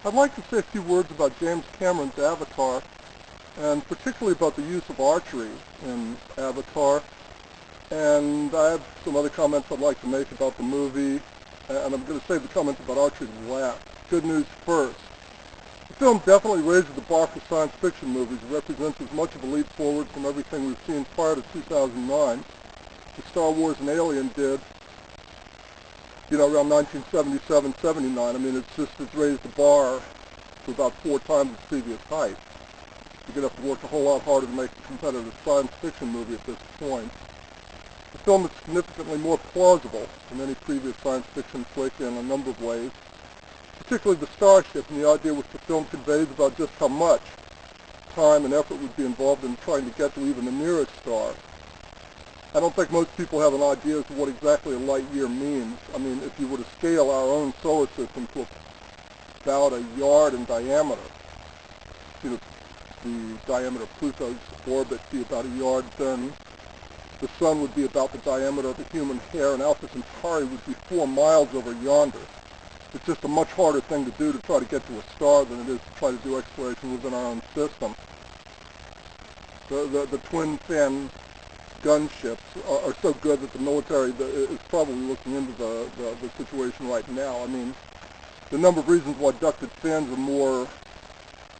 I'd like to say a few words about James Cameron's Avatar, and particularly about the use of archery in Avatar. And I have some other comments I'd like to make about the movie, and I'm going to save the comments about archery to last. Good news first. The film definitely raises the bar for science fiction movies. It represents as much of a leap forward from everything we've seen prior to 2009. The Star Wars and Alien did, around 1977, 79. I mean, it's raised the bar to about 4 times its previous height. You're going to have to work a whole lot harder to make a competitive science fiction movie at this point. The film is significantly more plausible than any previous science fiction flick in a number of ways, particularly the starship and the idea which the film conveys about just how much time and effort would be involved in trying to get to even the nearest star. I don't think most people have an idea as to what exactly a light year means. I mean, if you were to scale our own solar system to about a yard in diameter, the diameter of Pluto's orbit be about a yard, then the sun would be about the diameter of a human hair, and Alpha Centauri would be 4 miles over yonder. It's just a much harder thing to do to try to get to a star than it is to try to do exploration within our own system. The twin fan gunships are so good that the military is probably looking into the situation right now. I mean, the number of reasons why ducted fins are more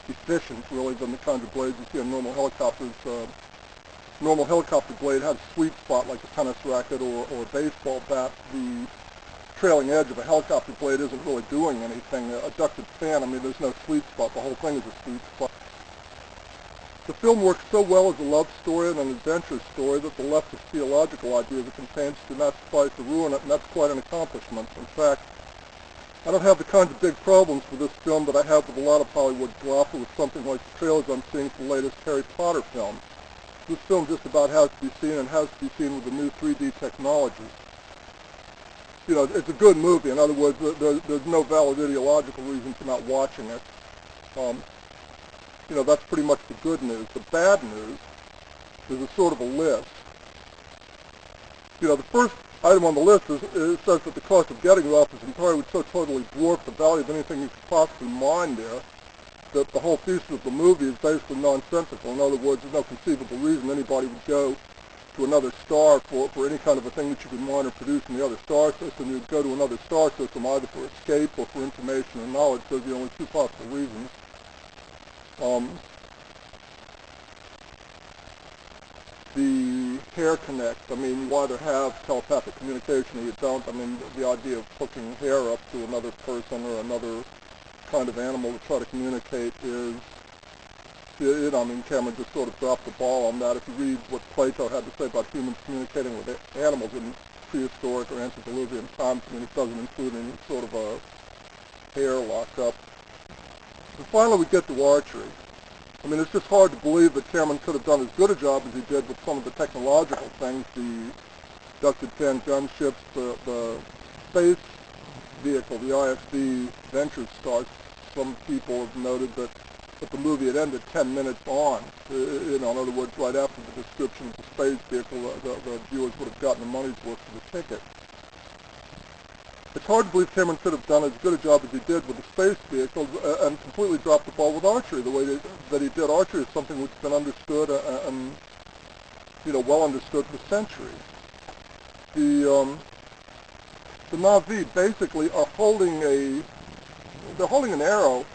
efficient, really, than the kinds of blades you see on normal helicopters. Normal helicopter blade has a sweet spot like a tennis racket or a baseball bat. The trailing edge of a helicopter blade isn't really doing anything. A ducted fan, I mean, there's no sweet spot. The whole thing is a sweet spot. The film works so well as a love story and an adventure story that the leftist theological ideas it contains do not suffice to ruin it, and that's quite an accomplishment. In fact, I don't have the kinds of big problems with this film that I have with a lot of Hollywood guap or with something like the trailers I'm seeing for the latest Harry Potter film. This film just about has to be seen, and has to be seen with the new 3D technology. It's a good movie. In other words, there's no valid ideological reason for not watching it. That's pretty much the good news. The bad news is a sort of a list. The first item on the list it says that the cost of getting Alpha Centauri would so totally dwarf the value of anything you could possibly mine there that the whole thesis of the movie is basically nonsensical. In other words, there's no conceivable reason anybody would go to another star for any kind of a thing that you could mine or produce in the other star system. You'd go to another star system either for escape or for information or knowledge. Those are the only 2 possible reasons. The hair connect, I mean, you either have telepathic communication or you don't. I mean, the idea of hooking hair up to another person or another kind of animal to try to communicate is, I mean, Cameron just sort of dropped the ball on that. If you read what Plato had to say about humans communicating with animals in prehistoric or antediluvian times, I mean, it doesn't include any sort of a hair lockup. And finally, we get to archery. I mean, it's just hard to believe that Cameron could have done as good a job as he did with some of the technological things, the ducted fan gunships, the space vehicle, the ISB Venture Star. Some people have noted that the movie had ended 10 minutes on. In other words, right after the description of the space vehicle, the viewers would have gotten the money's worth for the ticket. It's hard to believe Cameron could have done as good a job as he did with the space vehicles and completely dropped the ball with archery the way that he did. Archery is something which has been understood and well understood for centuries. The Na'vi basically are holding an arrow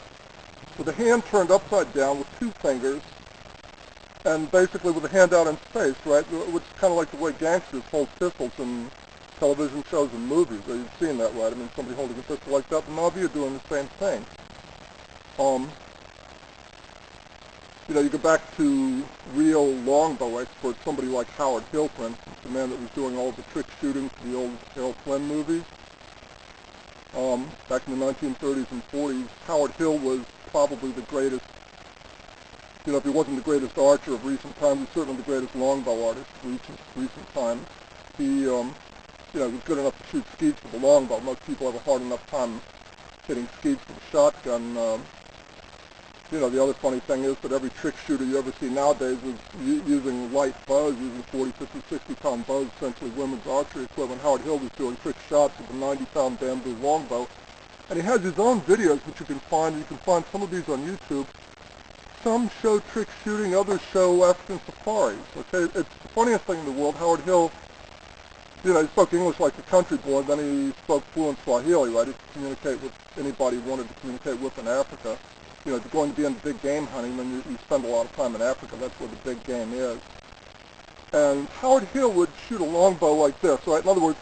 with a hand turned upside down with 2 fingers and basically with a hand out in space, right? Which is kind of like the way gangsters hold pistols in television shows and movies. You've seen that, right? I mean, somebody holding a pistol like that. The Na'vi are doing the same thing. You go back to real longbow experts, somebody like Howard Hill, for instance, the man that was doing all the trick shooting for the old Errol Flynn movies. Back in the 1930s and 40s, Howard Hill was probably the greatest, if he wasn't the greatest archer of recent times, he's certainly the greatest longbow artist of recent times. He was good enough to shoot skeets with a longbow. Most people have a hard enough time hitting skeets with a shotgun. The other funny thing is that every trick shooter you ever see nowadays is using light bows, using 40, 50, 60-pound bows, essentially women's archery equipment. Howard Hill was doing trick shots with a 90-pound bamboo longbow And he has his own videos, which you can find. You can find some of these on YouTube. Some show trick shooting, others show African safaris. Okay, it's the funniest thing in the world. Howard Hill, he spoke English like a country boy, then he spoke fluent Swahili, right? He could communicate with anybody he wanted to communicate with in Africa. If you're going to be into big game hunting, then you spend a lot of time in Africa. That's where the big game is. And Howard Hill would shoot a longbow like this, right? In other words,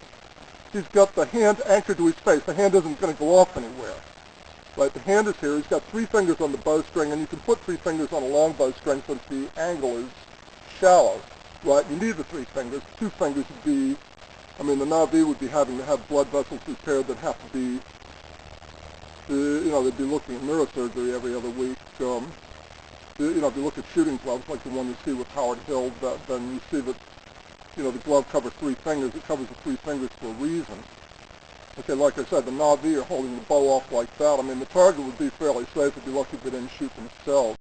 he's got the hand anchored to his face. The hand isn't going to go off anywhere. Right, the hand is here. He's got 3 fingers on the bowstring, and you can put 3 fingers on a long bowstring since the angle is shallow. Right, you need the 3 fingers. 2 fingers would be, the Na'vi would be having to have blood vessels repaired that have to be, they'd be looking at neurosurgery every other week. If you look at shooting gloves like the one you see with Howard Hill, then you see that, the glove covers 3 fingers. It covers the 3 fingers for a reason. Okay, like I said, the Na'vi are holding the bow off like that. The target would be fairly safe if you're lucky if they didn't shoot themselves.